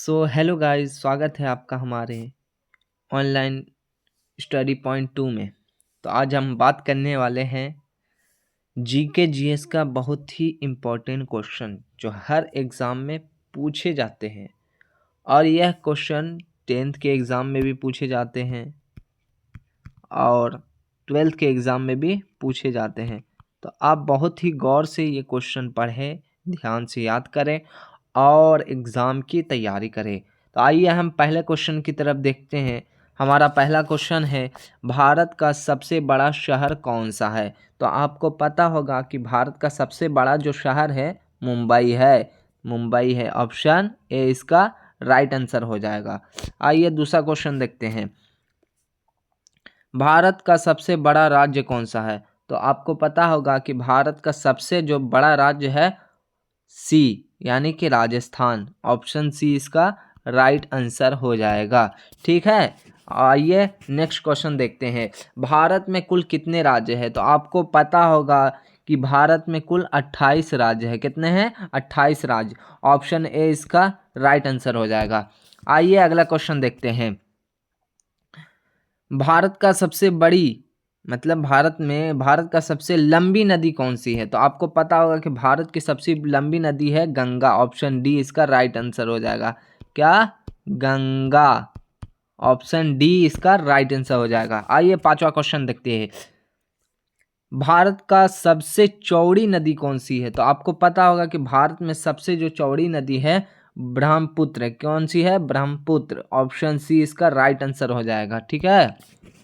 So hello guys, स्वागत है आपका हमारे ऑनलाइन स्टडी पॉइंट 2 में। तो आज हम बात करने वाले हैं जीके जीएस का बहुत ही इम्पोर्टेंट क्वेश्चन जो हर एग्ज़ाम में पूछे जाते हैं। और यह क्वेश्चन 10th के एग्ज़ाम में भी पूछे जाते हैं और 12th के एग्ज़ाम में भी पूछे जाते हैं। तो आप बहुत ही गौर से ये क्वेश्चन पढ़ें, ध्यान से याद करें और एग्ज़ाम की तैयारी करें। तो आइए हम पहले क्वेश्चन की तरफ देखते हैं। हमारा पहला क्वेश्चन है, भारत का सबसे बड़ा शहर कौन सा है? तो आपको पता होगा कि भारत का सबसे बड़ा जो शहर है मुंबई है। मुंबई है, ऑप्शन ए इसका राइट आंसर हो जाएगा। आइए दूसरा क्वेश्चन देखते हैं। भारत का सबसे बड़ा राज्य कौन सा है? तो आपको पता होगा कि भारत का सबसे जो बड़ा राज्य है सी यानी कि राजस्थान। ऑप्शन सी इसका राइट आंसर हो जाएगा। ठीक है, आइए नेक्स्ट क्वेश्चन देखते हैं। भारत में कुल कितने राज्य हैं? तो आपको पता होगा कि भारत में कुल 28 राज्य है। कितने हैं? 28 राज्य। ऑप्शन ए इसका राइट आंसर हो जाएगा। आइए अगला क्वेश्चन देखते हैं। भारत का सबसे बड़ी भारत का सबसे लंबी नदी कौन सी है? तो आपको पता होगा कि भारत की सबसे लंबी नदी है गंगा। ऑप्शन डी इसका राइट आंसर हो जाएगा। क्या? गंगा। ऑप्शन डी इसका राइट आंसर हो जाएगा। आइए पांचवा क्वेश्चन देखते हैं। भारत का सबसे चौड़ी नदी कौन सी है? तो आपको पता होगा कि भारत में सबसे जो चौड़ी नदी है ब्रह्मपुत्र। कौन सी है? ब्रह्मपुत्र। ऑप्शन सी इसका राइट आंसर हो जाएगा। ठीक है,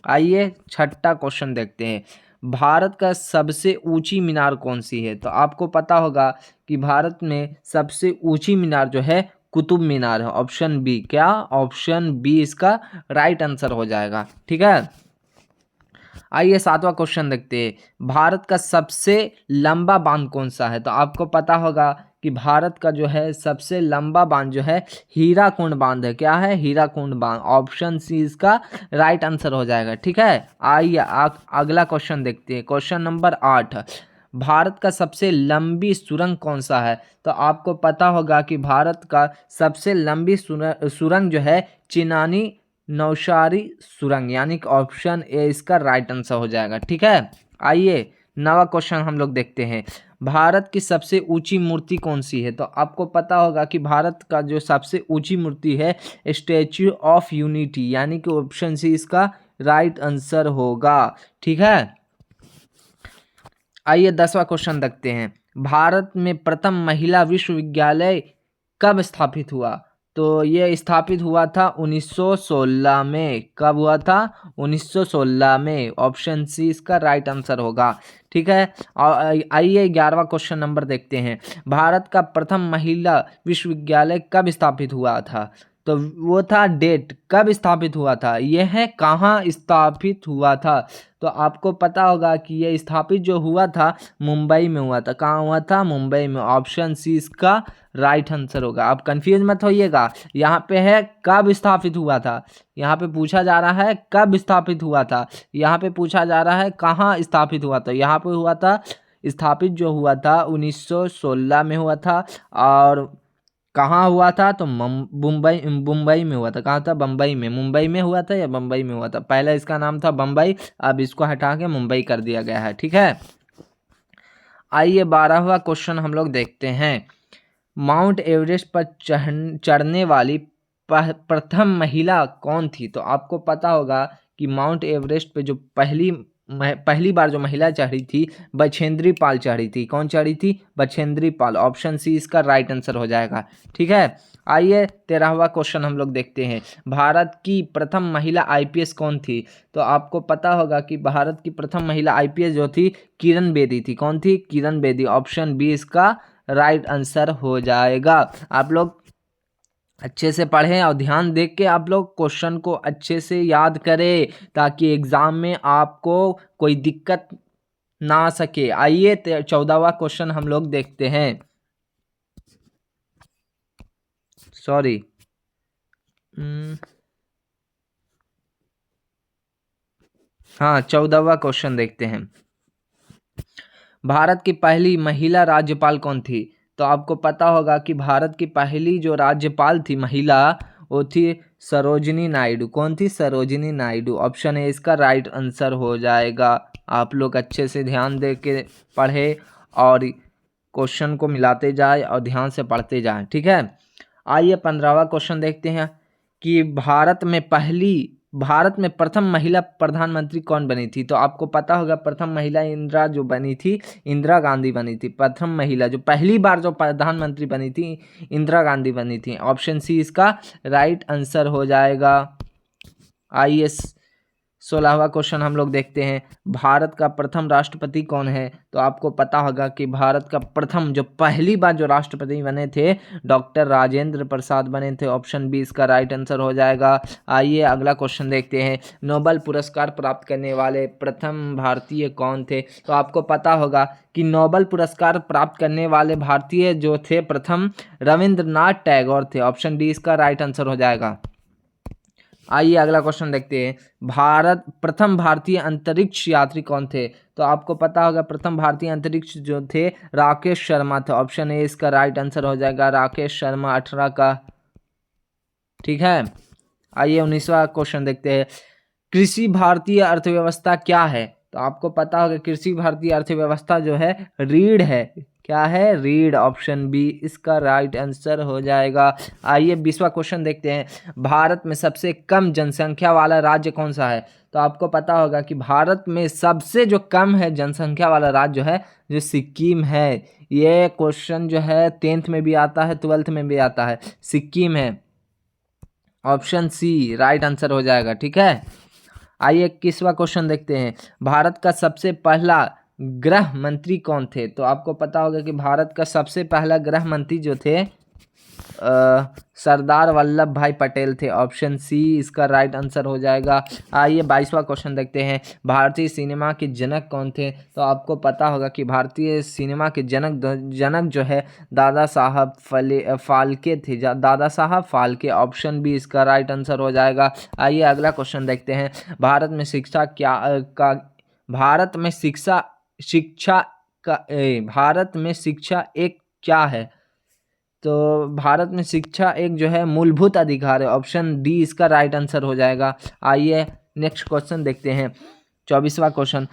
आइए छठा क्वेश्चन देखते हैं। भारत का सबसे ऊंची मीनार कौन सी है? तो आपको पता होगा कि भारत में सबसे ऊंची मीनार जो है कुतुब मीनार है। Option B. क्या? ऑप्शन बी इसका राइट आंसर हो जाएगा। ठीक है, आइए सातवां क्वेश्चन देखते हैं। भारत का सबसे लंबा बांध कौन सा है? तो आपको पता होगा कि भारत का जो है सबसे लंबा बांध जो है हीराकुंड बांध है। क्या है? हीराकुंड बांध। ऑप्शन सी इसका राइट आंसर हो जाएगा। ठीक है, आइए अगला क्वेश्चन देखते हैं। Question number 8। भारत का सबसे लंबी सुरंग कौन सा है? तो आपको पता होगा कि भारत का सबसे लंबी सुरंग जो है चिनानी नौशारी सुरंग यानी कि ऑप्शन ए इसका राइट आंसर हो जाएगा। ठीक है, आइए नवा क्वेश्चन हम लोग देखते हैं। भारत की सबसे ऊंची मूर्ति कौन सी है? तो आपको पता होगा कि भारत का जो सबसे ऊंची मूर्ति है स्टैच्यू ऑफ यूनिटी यानी कि ऑप्शन सी इसका राइट आंसर होगा। ठीक है, आइए 10वां क्वेश्चन देखते हैं। भारत में प्रथम महिला विश्वविद्यालय कब स्थापित हुआ? तो ये स्थापित हुआ था 1916 में। कब हुआ था? 1916 में। ऑप्शन सी इसका राइट आंसर होगा। ठीक है, और आइए 11वां क्वेश्चन नंबर देखते हैं। भारत का प्रथम महिला विश्वविद्यालय कब स्थापित हुआ था? तो वो था डेट, कब स्थापित हुआ था। यह है कहाँ स्थापित हुआ था? तो आपको पता होगा कि ये स्थापित जो हुआ था मुंबई में हुआ था। कहाँ हुआ था? मुंबई में। ऑप्शन सी इसका राइट आंसर होगा। आप कंफ्यूज मत होइएगा, यहाँ पे है कब स्थापित हुआ था। यहाँ पे पूछा जा रहा है कब स्थापित हुआ था, यहाँ पे पूछा जा रहा है कहाँ स्थापित हुआ था। यहाँ पे हुआ था स्थापित जो हुआ था 1916 में हुआ था। और कहाँ हुआ था? तो मुंबई मुंबई में हुआ था। कहाँ था? बम्बई में। मुंबई में हुआ था या बम्बई में हुआ था? पहले इसका नाम था बम्बई, अब इसको हटा के मुंबई कर दिया गया है। ठीक है, आइए 12वां क्वेश्चन हम लोग देखते हैं। माउंट एवरेस्ट पर चढ़ने वाली प्रथम महिला कौन थी? तो आपको पता होगा कि माउंट एवरेस्ट पे जो पहली बार जो महिला चढ़ी थी बछेंद्री पाल चढ़ी थी। कौन चढ़ी थी? बछेंद्री पाल। ऑप्शन सी इसका राइट आंसर हो जाएगा। ठीक है, आइए 13वां क्वेश्चन हम लोग देखते हैं। भारत की प्रथम महिला आईपीएस कौन थी? तो आपको पता होगा कि भारत की प्रथम महिला आईपीएस जो थी किरण बेदी थी। कौन थी? किरण बेदी। ऑप्शन बी इसका राइट आंसर हो जाएगा। आप लोग अच्छे से पढ़ें और ध्यान देख के आप लोग क्वेश्चन को अच्छे से याद करें ताकि एग्जाम में आपको कोई दिक्कत ना आ सके। आइए 14वां क्वेश्चन हम लोग देखते हैं। सॉरी, हाँ 14वां क्वेश्चन देखते हैं। भारत की पहली महिला राज्यपाल कौन थी? तो आपको पता होगा कि भारत की पहली जो राज्यपाल थी महिला, वो थी सरोजिनी नायडू। कौन थी? सरोजिनी नायडू। ऑप्शन ए इसका राइट आंसर हो जाएगा। आप लोग अच्छे से ध्यान दे के पढ़े और क्वेश्चन को मिलाते जाए और ध्यान से पढ़ते जाएं, ठीक है। आइए 15वां क्वेश्चन देखते हैं कि भारत में प्रथम महिला प्रधानमंत्री कौन बनी थी। तो आपको पता होगा प्रथम महिला इंदिरा जो बनी थी, इंदिरा गांधी बनी थी। प्रथम महिला जो पहली बार जो प्रधानमंत्री बनी थी, इंदिरा गांधी बनी थी। ऑप्शन सी इसका राइट आंसर हो जाएगा। आइए 16वां क्वेश्चन हम लोग देखते हैं, भारत का प्रथम राष्ट्रपति कौन है। तो आपको पता होगा कि भारत का प्रथम जो पहली बार जो राष्ट्रपति बने थे, डॉक्टर राजेंद्र प्रसाद बने थे। ऑप्शन बी इसका राइट आंसर हो जाएगा। आइए अगला क्वेश्चन देखते हैं, नोबेल पुरस्कार प्राप्त करने वाले प्रथम भारतीय कौन थे। तो आपको पता होगा कि नोबेल पुरस्कार प्राप्त करने वाले भारतीय जो थे प्रथम, रविंद्रनाथ टैगोर थे। ऑप्शन डी इसका राइट आंसर हो जाएगा। आइए अगला क्वेश्चन देखते हैं, प्रथम भारतीय अंतरिक्ष यात्री कौन थे। तो आपको पता होगा प्रथम भारतीय अंतरिक्ष जो थे राकेश शर्मा थे। ऑप्शन ए इसका राइट आंसर हो जाएगा, राकेश शर्मा 18 का, ठीक है। आइए 19वां क्वेश्चन देखते हैं, कृषि भारतीय अर्थव्यवस्था क्या है। तो आपको पता होगा कृषि भारतीय अर्थव्यवस्था जो है रीढ़ है। क्या है? रीढ़। ऑप्शन बी इसका राइट आंसर हो जाएगा। आइए 20वां क्वेश्चन देखते हैं, भारत में सबसे कम जनसंख्या वाला राज्य कौन सा है। तो आपको पता होगा कि भारत में सबसे जो कम है जनसंख्या वाला राज्य जो है, जो सिक्किम है। ये क्वेश्चन जो है 10th में भी आता है, 12th में भी आता है। सिक्किम है। ऑप्शन सी राइट आंसर हो जाएगा, ठीक है। आइए 21वां क्वेश्चन देखते हैं, भारत का सबसे पहला गृह मंत्री कौन थे। तो आपको पता होगा कि भारत का सबसे पहला गृह मंत्री जो थे सरदार वल्लभ भाई पटेल थे। ऑप्शन सी इसका राइट आंसर हो जाएगा। आइए 22वां क्वेश्चन देखते हैं, भारतीय सिनेमा के जनक कौन थे। तो आपको पता होगा कि भारतीय सिनेमा के जनक जो है दादा साहब फाल्के थे। दादा साहब फाल्के। ऑप्शन बी इसका राइट आंसर हो जाएगा। आइए अगला क्वेश्चन देखते हैं, भारत में शिक्षा एक क्या है। तो भारत में शिक्षा एक जो है मूलभूत अधिकार है। ऑप्शन डी इसका राइट आंसर हो जाएगा। आइए नेक्स्ट क्वेश्चन देखते हैं, 24वां क्वेश्चन,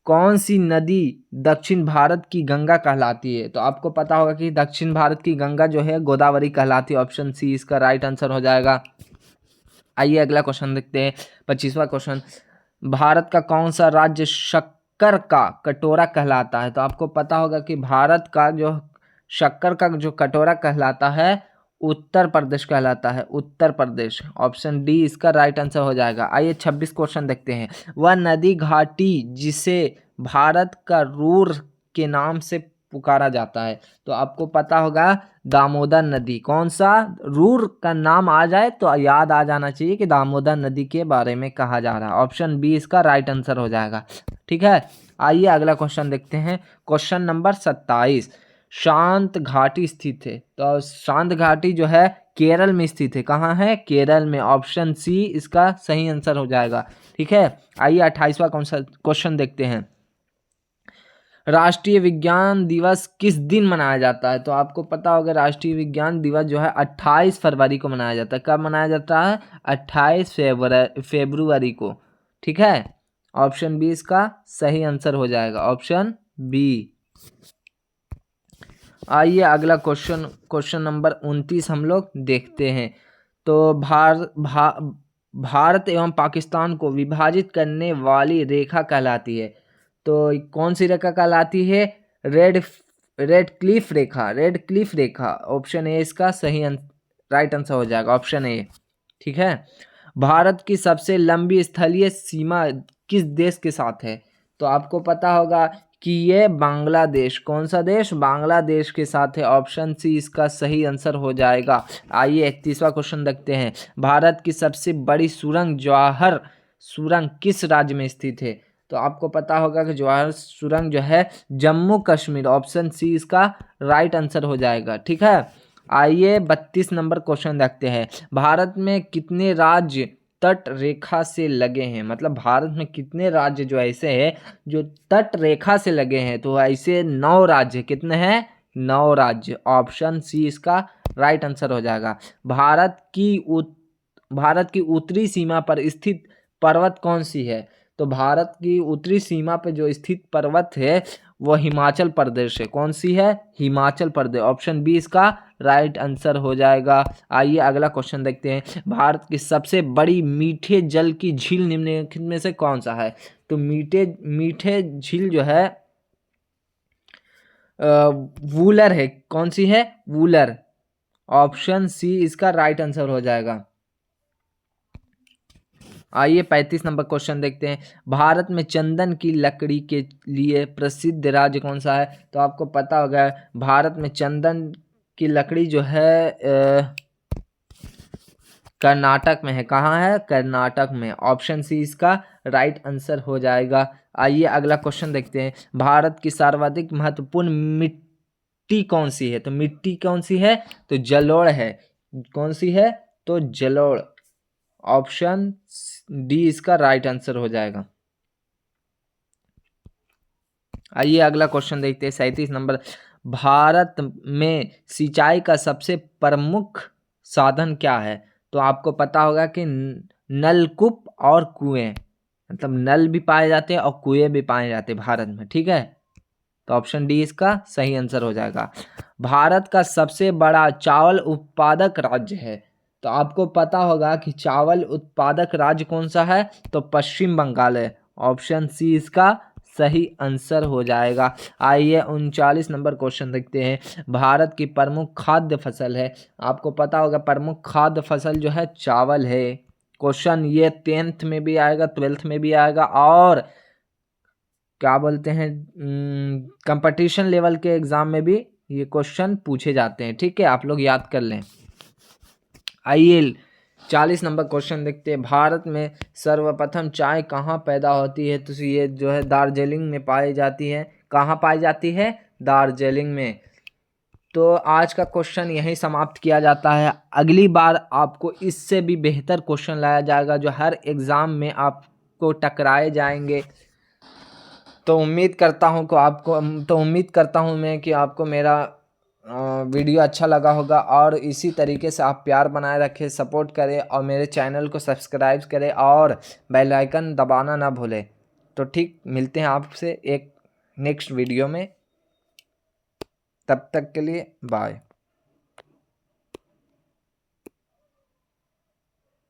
कौन सी नदी दक्षिण भारत की गंगा कहलाती है। तो आपको पता होगा कि दक्षिण भारत की गंगा जो है गोदावरी कहलाती है। ऑप्शन सी इसका राइट आंसर हो जाएगा। आइए अगला क्वेश्चन देखते हैं, 25वां क्वेश्चन, भारत का कौन सा राज्य शक्कर का कटोरा कहलाता है। तो आपको पता होगा कि भारत का जो शक्कर का जो कटोरा कहलाता है, उत्तर प्रदेश कहलाता है। उत्तर प्रदेश। ऑप्शन डी इसका राइट आंसर हो जाएगा। आइए 26 क्वेश्चन देखते हैं, वह नदी घाटी जिसे भारत का रूर के नाम से पुकारा जाता है। तो आपको पता होगा दामोदर नदी। कौन सा? रूर का नाम आ जाए तो याद आ जाना चाहिए कि दामोदर नदी के बारे में कहा जा रहा है। ऑप्शन बी इसका राइट आंसर हो जाएगा, ठीक है। आइए अगला क्वेश्चन देखते हैं, क्वेश्चन नंबर 27, शांत घाटी स्थित है। तो शांत घाटी जो है केरल में स्थित है। कहाँ है? केरल में। ऑप्शन सी इसका सही आंसर हो जाएगा, ठीक है। आइए 28वां क्वेश्चन देखते हैं, राष्ट्रीय विज्ञान दिवस किस दिन मनाया जाता है। तो आपको पता होगा राष्ट्रीय विज्ञान दिवस जो है 28 फरवरी को मनाया जाता है। कब मनाया जाता है? 28 फरवरी को, ठीक है। ऑप्शन बी इसका सही आंसर हो जाएगा। Option B. आइए अगला क्वेश्चन नंबर 29 हम लोग देखते हैं। तो भारत एवं पाकिस्तान को विभाजित करने वाली रेखा कहलाती है। तो कौन सी रेखा कहलाती है? Red Cliff Rekha. Option A इसका सही राइट आंसर हो जाएगा। ऑप्शन ए, ठीक है। भारत की सबसे लंबी स्थलीय सीमा किस देश के साथ है। तो आपको पता होगा कि ये बांग्लादेश। कौन सा देश? बांग्लादेश के साथ है। ऑप्शन सी इसका सही आंसर हो जाएगा। आइए 31वां क्वेश्चन देखते हैं, भारत की सबसे बड़ी सुरंग जवाहर सुरंग किस राज्य में स्थित है। तो आपको पता होगा कि जवाहर सुरंग जो है जम्मू कश्मीर। ऑप्शन सी इसका राइट आंसर हो जाएगा, ठीक है। आइए 32 नंबर क्वेश्चन देखते हैं, भारत में कितने राज्य तट रेखा से लगे हैं। मतलब भारत में कितने राज्य जो ऐसे हैं जो तट रेखा से लगे हैं। तो ऐसे 9 राज्य। कितने हैं? 9 राज्य। ऑप्शन सी इसका राइट आंसर हो जाएगा। भारत की उत्तरी सीमा पर स्थित पर्वत कौन सी है? तो भारत की उत्तरी सीमा पर जो स्थित पर्वत है वो हिमाचल प्रदेश है। कौन सी है? हिमाचल प्रदेश। ऑप्शन बी इसका राइट आंसर हो जाएगा। आइए अगला क्वेश्चन देखते हैं। भारत की सबसे बड़ी मीठे जल की झील निम्नलिखित में से कौन सा है? तो मीठे झील जो है वूलर है। कौन सी है? वूलर। ऑप्शन सी इसका राइट आंसर हो जाएगा। आइए 35 नंबर क्वेश्चन देखते हैं। भारत में चंदन की लकड़ी के लिए प्रसिद्ध राज्य कौन सा है? तो आपको पता होगा भारत में चंदन की लकड़ी जो है कर्नाटक में है। कहाँ है? कर्नाटक में। ऑप्शन सी इसका राइट आंसर हो जाएगा। आइए अगला क्वेश्चन देखते हैं। भारत की सर्वाधिक महत्वपूर्ण मिट्टी कौन सी है? तो मिट्टी कौन सी है? तो जलोढ़ है। कौन सी है? तो जलोढ़। ऑप्शन डी इसका राइट आंसर हो जाएगा। आइए अगला क्वेश्चन देखते हैं 37 नंबर। भारत में सिंचाई का सबसे प्रमुख साधन क्या है? तो आपको पता होगा कि नलकूप और कुएं, मतलब नल भी पाए जाते हैं और कुएं भी पाए जाते हैं भारत में। ठीक है, तो ऑप्शन डी इसका सही आंसर हो जाएगा। भारत का सबसे बड़ा चावल उत्पादक राज्य है। तो आपको पता होगा कि चावल उत्पादक राज्य कौन सा है? तो पश्चिम बंगाल है। ऑप्शन सी इसका सही आंसर हो जाएगा। आइए 39 नंबर क्वेश्चन देखते हैं। भारत की प्रमुख खाद्य फसल है। आपको पता होगा प्रमुख खाद्य फसल जो है चावल है। क्वेश्चन ये 10th में भी आएगा, 12th में भी आएगा और क्या बोलते हैं कंपटीशन लेवल के एग्जाम में भी ये क्वेश्चन पूछे जाते हैं। ठीक है, आप लोग याद कर लें। आइए 40 नंबर क्वेश्चन देखते हैं। भारत में सर्वप्रथम चाय कहाँ पैदा होती है? तो ये जो है दार्जिलिंग में पाई जाती है। कहाँ पाई जाती है? दार्जिलिंग में। तो आज का क्वेश्चन यहीं समाप्त किया जाता है। अगली बार आपको इससे भी बेहतर क्वेश्चन लाया जाएगा जो हर एग्ज़ाम में आपको टकराए जाएंगे। तो उम्मीद करता हूँ मैं कि आपको मेरा वीडियो अच्छा लगा होगा और इसी तरीके से आप प्यार बनाए रखें, सपोर्ट करें और मेरे चैनल को सब्सक्राइब करें और बेल आइकन दबाना ना भूलें। तो ठीक, मिलते हैं आपसे एक नेक्स्ट वीडियो में। तब तक के लिए बाय।